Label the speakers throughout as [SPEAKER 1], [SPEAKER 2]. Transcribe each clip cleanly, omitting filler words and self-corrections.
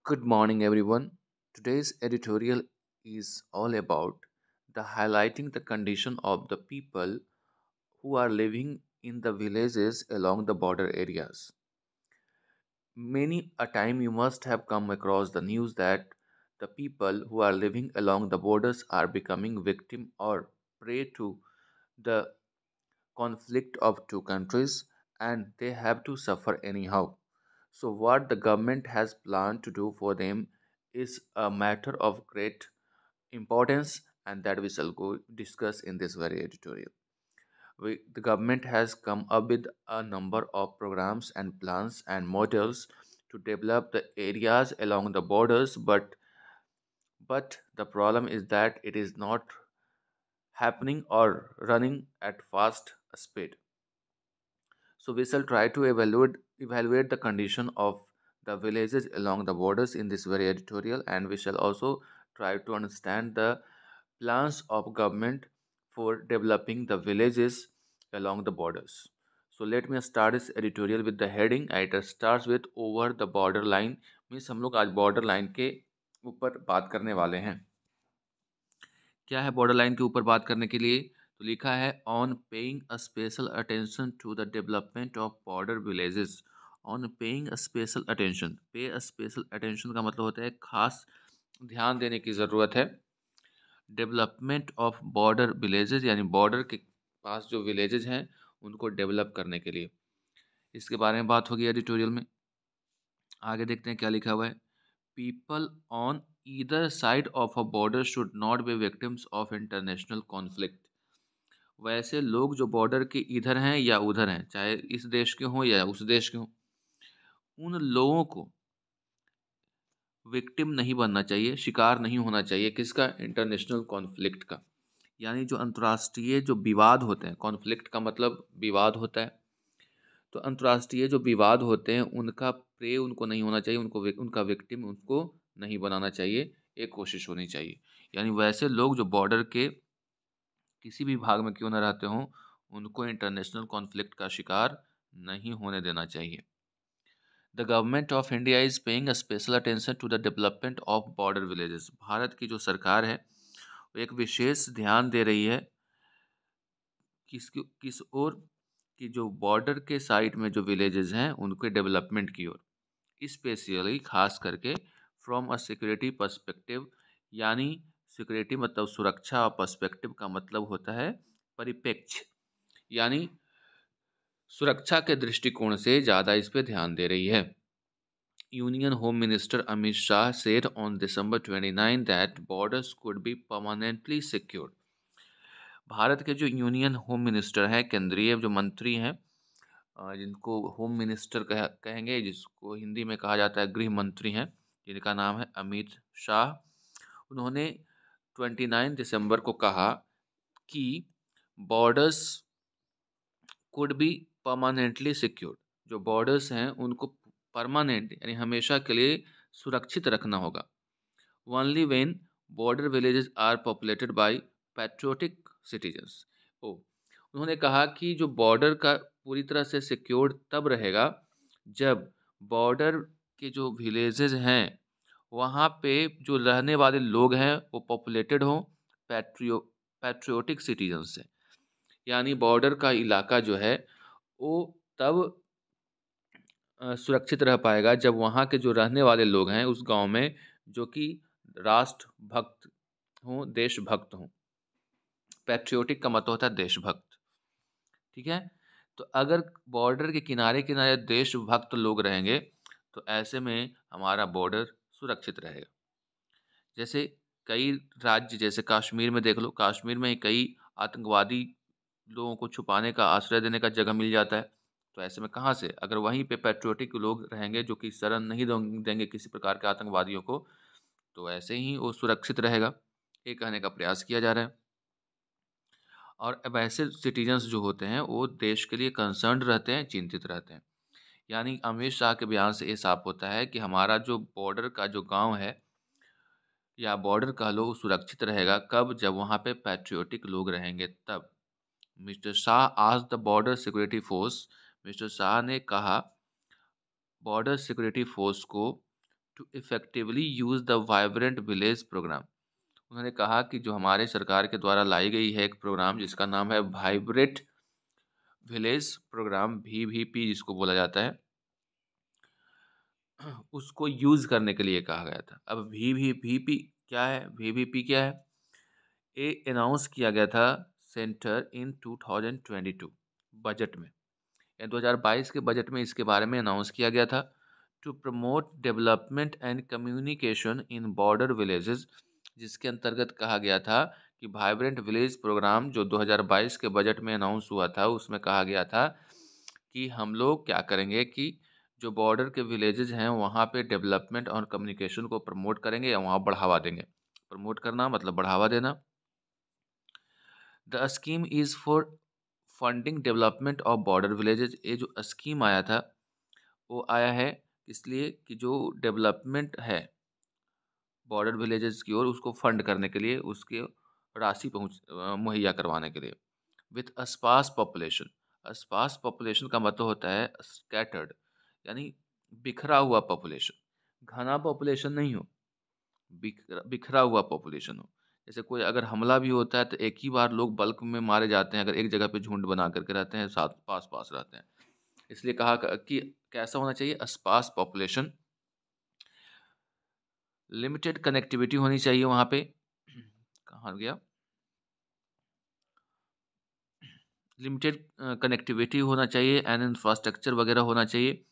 [SPEAKER 1] Good morning, everyone. Today's editorial is all about the highlighting the condition of the people who are living in the villages along the border areas. Many a time you must have come across the news that the people who are living along the borders are becoming victim or prey to the conflict of two countries and they have to suffer anyhow. So, what the government has planned to do for them is a matter of great importance, and that we shall go discuss in this very editorial. The government has come up with a number of programs and plans and models to develop the areas along the borders, but the problem is that it is not happening or running at fast speed. So we shall try to evaluate the condition of the villages along the borders in this very editorial, and we shall also try to understand the plans of government for developing the villages along the borders. So let me start this editorial with the heading. It starts with over the border line. Means हम लोग आज border line के ऊपर बात करने वाले हैं. क्या है बॉर्डर लाइन के ऊपर बात करने के लिए? तो लिखा है on paying a special attention to the development of border villages. On paying a special attention, pay a special attention का मतलब होता है खास ध्यान देने की ज़रूरत है डेवलपमेंट ऑफ बॉर्डर विलेजेस, यानी बॉर्डर के पास जो विलेजेस हैं उनको डेवलप करने के लिए. इसके बारे में बात होगी एडिटोरियल में. आगे देखते हैं क्या लिखा हुआ है. People on either side of a border should not B victims of international conflict. वैसे लोग जो बॉर्डर के इधर हैं या उधर हैं, चाहे इस देश के हों या उस देश के हों, उन लोगों को विक्टिम नहीं बनना चाहिए, शिकार नहीं होना चाहिए. किसका? इंटरनेशनल कॉन्फ्लिक्ट का. यानी जो अंतर्राष्ट्रीय जो विवाद होते हैं, कॉन्फ्लिक्ट का मतलब विवाद होता है, तो अंतर्राष्ट्रीय जो विवाद होते हैं उनका प्रे उनको नहीं होना चाहिए, उनका विक्टिम उनको नहीं बनाना चाहिए. एक कोशिश होनी चाहिए. यानी वैसे लोग जो बॉर्डर के किसी भी भाग में क्यों न रहते हों, उनको इंटरनेशनल कॉन्फ्लिक्ट का शिकार नहीं होने देना चाहिए. The government of India is paying a special attention to the development of border villages. Bharat की जो सरकार है वो एक विशेष ध्यान दे रही है किस ओर, कि जो बॉर्डर के साइड में जो विलेजेस हैं उनके डेवलपमेंट की ओर. स्पेशली खास करके फ्रॉम अ सिक्योरिटी पर्सपेक्टिव, यानी सिक्योरिटी मतलब सुरक्षा, और पर्सपेक्टिव का मतलब होता है परिप्रेक्ष्य, यानी सुरक्षा के दृष्टिकोण से ज़्यादा इस पे ध्यान दे रही है. Union home minister Amit Shah said on December 29 that borders could be permanently secured. Bharat के जो यूनियन होम मिनिस्टर हैं, केंद्रीय जो मंत्री हैं, जिनको होम मिनिस्टर कहेंगे, जिसको हिंदी में कहा जाता है गृह मंत्री हैं, जिनका नाम है अमित शाह. उन्होंने 29 दिसंबर को कहा कि borders could be permanently secured. जो बॉर्डर्स हैं उनको परमानेंट यानी हमेशा के लिए सुरक्षित रखना होगा. Only when border villages are populated by patriotic citizens. Oh, उन्होंने कहा कि जो बॉर्डर का पूरी तरह से सिक्योर्ड तब रहेगा जब बॉर्डर के जो विलेजेस हैं वहाँ पे जो रहने वाले लोग हैं वो पॉपुलेटेड हों पैट्रियोटिक सिटीजन से. यानी बॉर्डर का इलाका जो है वो तब सुरक्षित रह पाएगा जब वहाँ के जो रहने वाले लोग हैं उस गांव में जो कि राष्ट्रभक्त हों, देशभक्त हों. पैट्रियोटिक का मतलब होता है देशभक्त. ठीक है. तो अगर बॉर्डर के किनारे किनारे देशभक्त लोग रहेंगे तो ऐसे में हमारा बॉर्डर सुरक्षित रहेगा. जैसे कई राज्य, जैसे कश्मीर में देख लो, कश्मीर में कई आतंकवादी लोगों को छुपाने का, आश्रय देने का जगह मिल जाता है. तो ऐसे में कहाँ से, अगर वहीं पे पैट्रियोटिक लोग रहेंगे जो कि शरण नहीं देंगे किसी प्रकार के आतंकवादियों को, तो ऐसे ही वो सुरक्षित रहेगा. ये कहने का प्रयास किया जा रहा है. और वैसे सिटीजन्स जो होते हैं वो देश के लिए कंसर्न्ड रहते हैं, चिंतित रहते हैं. यानी अमित शाह के बयान से ये साफ होता है कि हमारा जो बॉर्डर का जो गांव है या बॉर्डर कह लो, सुरक्षित रहेगा कब? जब वहाँ पे पैट्रियोटिक लोग रहेंगे तब. मिस्टर शाह आज the border security force, mister Shah ने कहा बॉर्डर सिक्योरिटी फोर्स को to effectively use the vibrant village programme. उन्होंने कहा कि जो हमारे सरकार के द्वारा लाई गई है एक प्रोग्राम जिसका नाम है वाइब्रेंट विलेज प्रोग्राम, VVP जिसको बोला जाता है, उसको यूज़ करने के लिए कहा गया था। अब VVP क्या है? VVP क्या है? ये अनाउंस किया गया था सेंटर इन 2022 बजट में, या 2022 के बजट में इसके बारे में अनाउंस किया गया था। To promote development and communication in border villages, जिसके अंतर्गत कहा गया था कि वाइब्रेंट विलेज प्रोग्राम जो 2022 के बजट में अनाउंस हुआ था उसमें कहा गया था कि हम लोग क्या करेंगे कि जो बॉर्डर के विलेजेस हैं वहाँ पे डेवलपमेंट और कम्युनिकेशन को प्रमोट करेंगे या वहाँ बढ़ावा देंगे। प्रमोट करना मतलब बढ़ावा देना। The scheme is for funding development of border villages. ये जो स्कीम आया था वो आया है इसलिए कि जो डेवलपमेंट है बॉर्डर विलेजेस की ओर उसको फंड करने के लिए, उसके राशि मुहैया करवाने के लिए। विथ अस्पास पॉपुलेशन, अस्पास पॉपुलेशन का मतलब होता है स्कैटर्ड, यानी बिखरा हुआ पॉपुलेशन। घना पॉपुलेशन नहीं हो, बिखरा हुआ पॉपुलेशन हो। जैसे कोई अगर हमला भी होता है तो एक ही बार लोग बल्क में मारे जाते हैं अगर एक जगह पे झुंड बना करके रहते हैं, साथ पास पास रहते हैं। इसलिए कहा कि कैसा होना चाहिए? Sparse population. लिमिटेड कनेक्टिविटी होनी चाहिए वहाँ पे। कहाँ गया? लिमिटेड कनेक्टिविटी होना चाहिए एंड इंफ्रास्ट्रक्चर वगैरह होना चाहिए।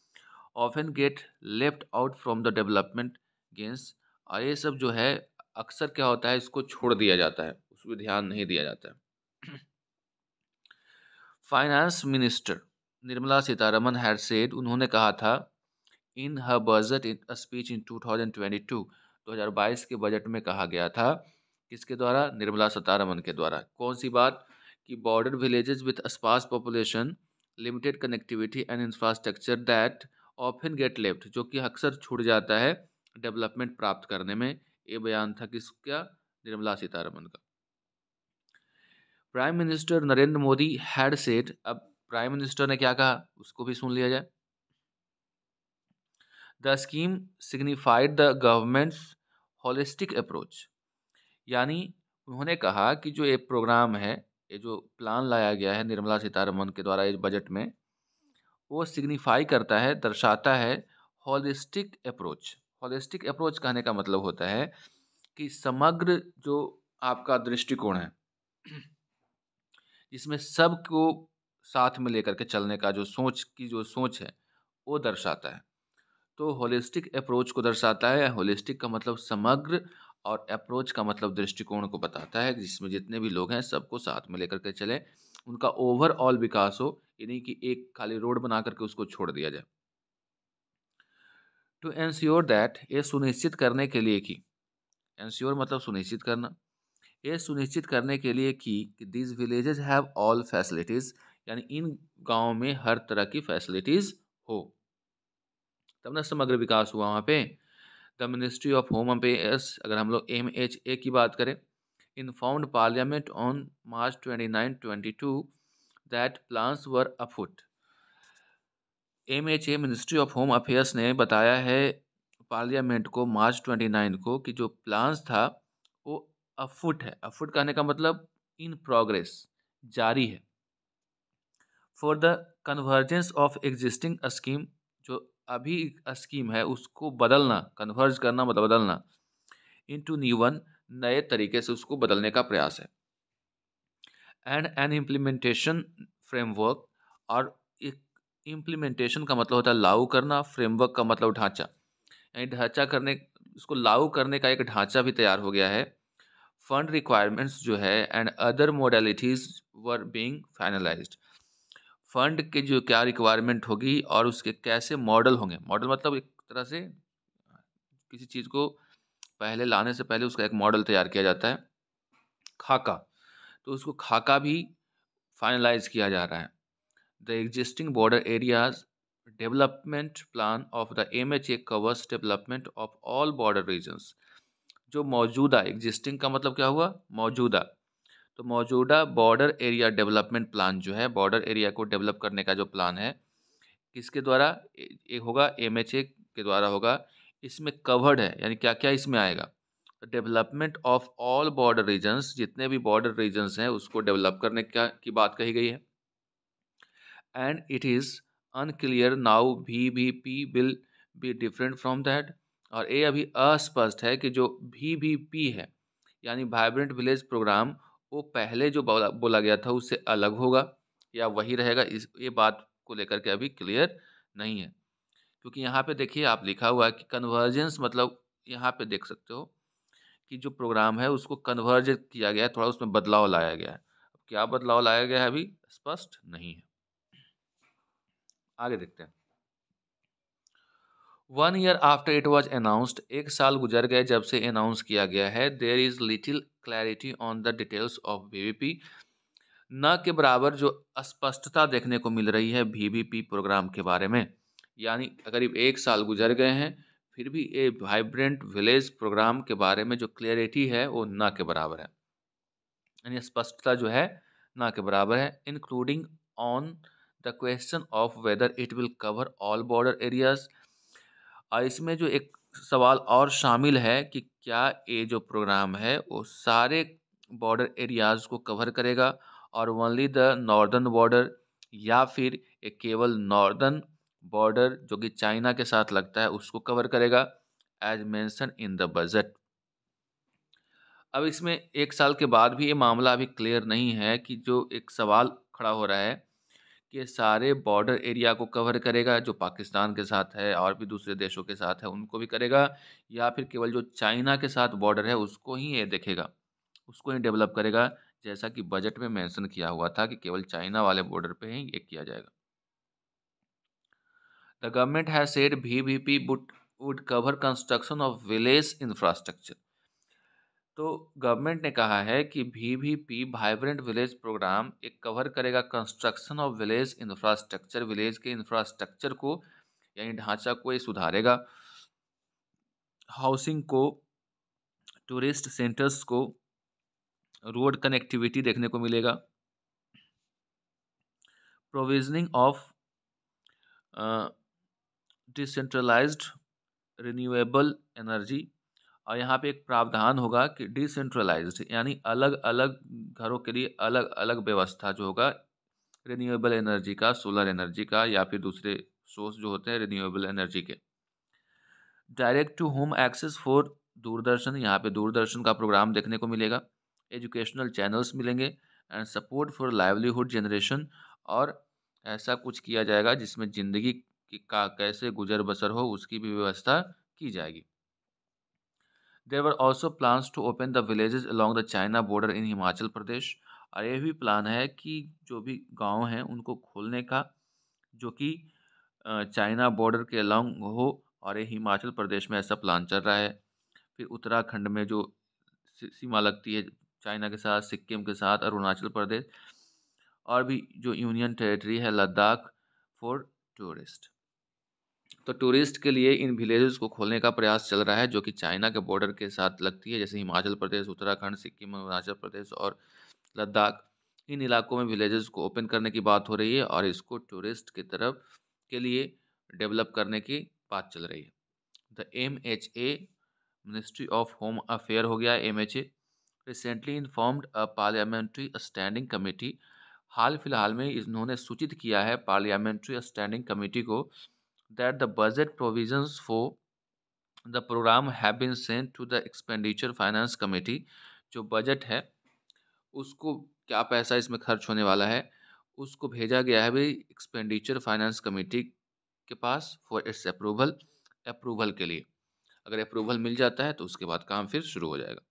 [SPEAKER 1] Often get left out from the development gains. और ये सब जो है अक्सर क्या होता है, इसको छोड़ दिया जाता है, उस पर ध्यान नहीं दिया जाता है। Finance minister Nirmala Sitharaman had said, उन्होंने कहा था इन हर बजट इन स्पीच इन 2022, 2022 के बजट में कहा गया था, किसके द्वारा? निर्मला सीतारमन के द्वारा। कौन सी बात? कि border villages with sparse population, limited connectivity and infrastructure that often get left, जो कि अक्सर छूट जाता है डेवलपमेंट प्राप्त करने में। ये बयान था किसका? निर्मला सीतारमन का। Prime minister Narendra Modi had said, अब प्राइम मिनिस्टर ने क्या कहा उसको भी सुन लिया जाए। The scheme signified the governments holistic approach, यानी उन्होंने कहा कि जो ये प्रोग्राम है, ये जो प्लान लाया गया है निर्मला सीतारमन के द्वारा इस बजट में, वो सिग्निफाई करता है, दर्शाता है होलिस्टिक अप्रोच। होलिस्टिक अप्रोच कहने का मतलब होता है कि समग्र जो आपका दृष्टिकोण है, जिसमें सबको साथ में लेकर के चलने का जो सोच है वो दर्शाता है। तो होलिस्टिक अप्रोच को दर्शाता है। होलिस्टिक का मतलब समग्र और अप्रोच का मतलब दृष्टिकोण को बताता है, जिसमें जितने भी लोग हैं सबको साथ में लेकर के चले, उनका ओवरऑल विकास हो, ये नहीं कि एक खाली रोड बना करके उसको छोड़ दिया जाए। टू एंश्योर दैट, ये सुनिश्चित करने के लिए कि, एंश्योर मतलब सुनिश्चित करना, ये सुनिश्चित करने के लिए कि this villages have all facilities, यानी इन गाँव में हर तरह की फैसिलिटीज़ हो, तब ना समग्र विकास हुआ वहाँ पे। The ministry of home affairs, अगर हम लोग MHA की बात करें, informed parliament on March 29, 22 that plans were अफुट। MHA ministry of home affairs ने बताया है पार्लियामेंट को मार्च 29 को कि जो प्लान्स था वो अफुट है। अफुट कहने का मतलब इन प्रोग्रेस, जारी है। For the convergence of existing scheme, जो अभी स्कीम है उसको बदलना, कन्वर्ज करना मतलब बदलना, इनटू न्यू वन, नए तरीके से उसको बदलने का प्रयास है। एंड एन इम्प्लीमेंटेशन फ्रेमवर्क, और एक इम्प्लीमेंटेशन का मतलब होता है लागू करना, फ्रेमवर्क का मतलब ढांचा, यानी ढांचा करने, इसको लागू करने का एक ढांचा भी तैयार हो गया है। फंड रिक्वायरमेंट्स जो है and other modalities were being finalised, fund के जो क्या रिक्वायरमेंट होगी और उसके कैसे मॉडल होंगे। मॉडल मतलब एक तरह से किसी चीज़ को पहले लाने से पहले उसका एक मॉडल तैयार किया जाता है, खाका, तो उसको खाका भी फाइनलाइज किया जा रहा है। The existing border areas development plan of the MHA covers development of all border regions, जो मौजूदा, एग्जिस्टिंग का मतलब क्या हुआ? मौजूदा, तो मौजूदा बॉर्डर एरिया डेवलपमेंट प्लान जो है, बॉर्डर एरिया को डेवलप करने का जो प्लान है, किसके द्वारा ये होगा? MHA के द्वारा होगा। इसमें कवर्ड है, यानी क्या क्या इसमें आएगा? Development of all border regions, जितने भी बॉर्डर रीजन्स हैं उसको डेवलप करने का की बात कही गई है। And it is unclear now VVP will be different from that. और ये अभी अस्पष्ट है कि जो VVP है, यानी वाइब्रेंट विलेज प्रोग्राम, वो पहले जो बोला बोला गया था उससे अलग होगा या वही रहेगा, इस ये बात को लेकर के अभी क्लियर नहीं है। क्योंकि यहाँ पे देखिए आप लिखा हुआ है कि कन्वर्जेंस, मतलब यहाँ पे देख सकते हो कि जो प्रोग्राम है उसको कन्वर्ज किया गया है, थोड़ा उसमें बदलाव लाया गया है। अब क्या बदलाव लाया गया है अभी स्पष्ट नहीं है। आगे देखते हैं। 1 year after it was announced, 1 साल गुजर गए जब से अनाउंस किया गया है। There is little clarity on the details of VVP। न के बराबर जो अस्पष्टता देखने को मिल रही है VVP प्रोग्राम के बारे में। यानी करीब 1 साल गुजर गए हैं, फिर भी ये वाइब्रेंट विलेज प्रोग्राम के बारे में जो क्लैरिटी है वो न के बराबर है, यानी स्पष्टता जो है ना के बराबर है। Including on the question of whether it will cover all border areas. और इसमें जो एक सवाल और शामिल है कि क्या ये जो प्रोग्राम है वो सारे बॉर्डर एरियाज को कवर करेगा और ओनली द नॉर्दर्न बॉर्डर, या फिर ये केवल नॉर्दर्न बॉर्डर जो कि चाइना के साथ लगता है उसको कवर करेगा, as mention in the budget. अब इसमें 1 साल के बाद भी ये मामला अभी क्लियर नहीं है कि जो एक सवाल खड़ा हो रहा है कि ये सारे बॉर्डर एरिया को कवर करेगा जो पाकिस्तान के साथ है और भी दूसरे देशों के साथ है उनको भी करेगा, या फिर केवल जो चाइना के साथ बॉर्डर है उसको ही ये देखेगा, उसको ही डेवलप करेगा, जैसा कि बजट में मेंशन किया हुआ था कि केवल चाइना वाले बॉर्डर पे ही ये किया जाएगा। The government has said VVP would cover construction of village infrastructure। तो गवर्नमेंट ने कहा है कि VVP वाइब्रेंट विलेज प्रोग्राम एक कवर करेगा construction of village infrastructure, village के इंफ्रास्ट्रक्चर को यानी ढांचा को ये सुधारेगा, हाउसिंग को, टूरिस्ट सेंटर्स को, रोड कनेक्टिविटी देखने को मिलेगा, provisioning of decentralised renewable energy. और यहाँ पे एक प्रावधान होगा कि डिसेंट्रलाइज्ड यानी अलग अलग घरों के लिए अलग अलग व्यवस्था जो होगा रिन्यूएबल एनर्जी का, सोलर एनर्जी का या फिर दूसरे सोर्स जो होते हैं रिन्यूएबल एनर्जी के। Direct to home access for Doordarshan, यहाँ पे दूरदर्शन का प्रोग्राम देखने को मिलेगा, एजुकेशनल चैनल्स मिलेंगे and support for livelihood generation. और ऐसा कुछ किया जाएगा जिसमें ज़िंदगी का कैसे गुजर बसर हो उसकी भी व्यवस्था की जाएगी। There were also plans to open the villages along the China border in Himachal Pradesh. और ये भी प्लान है कि जो भी गांव हैं उनको खोलने का, जो कि चाइना बॉर्डर के अलॉन्ग हो, और ये हिमाचल प्रदेश में ऐसा प्लान चल रहा है। फिर उत्तराखंड में जो सीमा लगती है चाइना के साथ, सिक्किम के साथ, अरुणाचल प्रदेश, और भी जो यूनियन टेरिटरी है लद्दाख फॉर टूरिस्ट। तो टूरिस्ट के लिए इन विलेजेस को खोलने का प्रयास चल रहा है जो कि चाइना के बॉर्डर के साथ लगती है, जैसे हिमाचल प्रदेश, उत्तराखंड, सिक्किम, अरुणाचल प्रदेश और लद्दाख। इन इलाकों में विलेजेस को ओपन करने की बात हो रही है और इसको टूरिस्ट की तरफ के लिए डेवलप करने की बात चल रही है। The MHA, ministry of home affair हो गया MHA, recently informed a parliamentary standing committee. हाल फिलहाल में इन्होंने सूचित किया है पार्लियामेंट्री स्टैंडिंग कमेटी को that the budget provisions for the program have been sent to the expenditure finance committee। जो बजट है उसको, क्या पैसा इसमें खर्च होने वाला है, उसको भेजा गया है भाई एक्सपेंडिचर फाइनेंस कमेटी के पास फॉर इट्स अप्रूवल के लिए। अगर अप्रूवल मिल जाता है तो उसके बाद काम फिर शुरू हो जाएगा।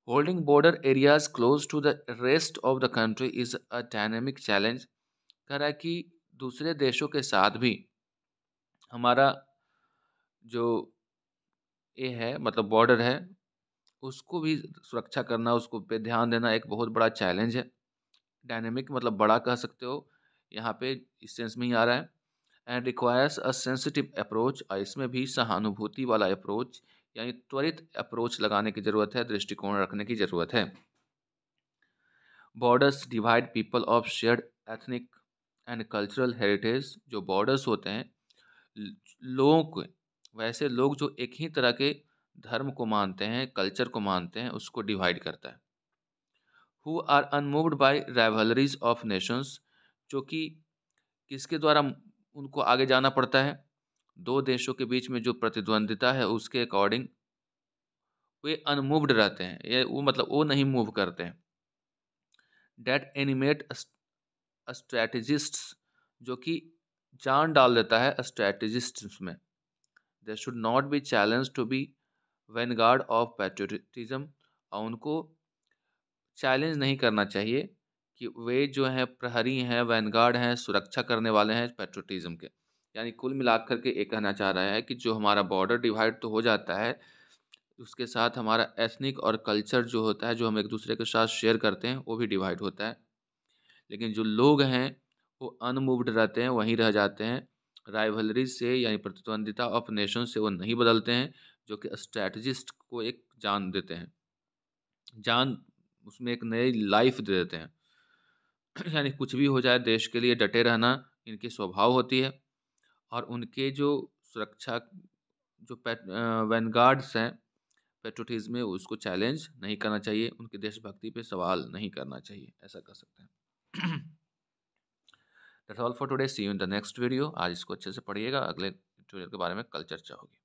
[SPEAKER 1] Holding border areas close to the rest of the country is a dynamic challenge. कह रहा है कि दूसरे देशों के साथ भी हमारा जो ये है मतलब बॉर्डर है उसको भी सुरक्षा करना, उसको पे ध्यान देना एक बहुत बड़ा चैलेंज है। डायनेमिक मतलब बड़ा कह सकते हो, यहाँ पे इस सेंस में ही आ रहा है। And requires a sensitive approach, और इसमें भी सहानुभूति वाला अप्रोच यानी त्वरित अप्रोच लगाने की ज़रूरत है, दृष्टिकोण रखने की ज़रूरत है। Borders divide people of shared ethnic and cultural heritage. जो बॉर्डर्स होते हैं लोगों को वैसे लोग जो एक ही तरह के धर्म को मानते हैं, कल्चर को मानते हैं, उसको डिवाइड करता है। Who are unmoved by rivalries of nations, जो कि किसके द्वारा उनको आगे जाना पड़ता है? दो देशों के बीच में जो प्रतिद्वंदिता है उसके अकॉर्डिंग वे अनमूव्ड रहते हैं। ये वो मतलब वो नहीं मूव करते हैं। डेट एनिमेट स्ट्रैटेजिस्ट्स, जो कि जान डाल देता है स्ट्रैटेजिस्ट्स में। They should not be challenge to be vanguard of patriotism, और उनको चैलेंज नहीं करना चाहिए कि वे जो हैं प्रहरी हैं, वैनगार्ड हैं, सुरक्षा करने वाले हैं पैट्रियटिज्म के। यानी कुल मिलाकर के ये कहना चाह रहा है कि जो हमारा बॉर्डर डिवाइड तो हो जाता है, उसके साथ हमारा एथनिक और कल्चर जो होता है, जो हम एक दूसरे के साथ शेयर करते हैं, वो भी डिवाइड होता है। लेकिन जो लोग हैं वो अनमूव्ड रहते हैं, वहीं रह जाते हैं। राइवलरी से यानी प्रतिद्वंदिता ऑफ नेशन से वो नहीं बदलते हैं, जो कि स्ट्रैटेजिस्ट को एक जान देते हैं, जान उसमें एक नई लाइफ दे देते हैं। यानी कुछ भी हो जाए देश के लिए डटे रहना इनकी स्वभाव होती है। और उनके जो सुरक्षा जो वैनगार्ड्स हैं पेट्रोटिज्म में, उसको चैलेंज नहीं करना चाहिए, उनकी देशभक्ति पे सवाल नहीं करना चाहिए, ऐसा कर सकते हैं। That's all for today, see you in the next video. आज इसको अच्छे से पढ़िएगा, अगले ट्यूटोरियल के बारे में कल चर्चा होगी।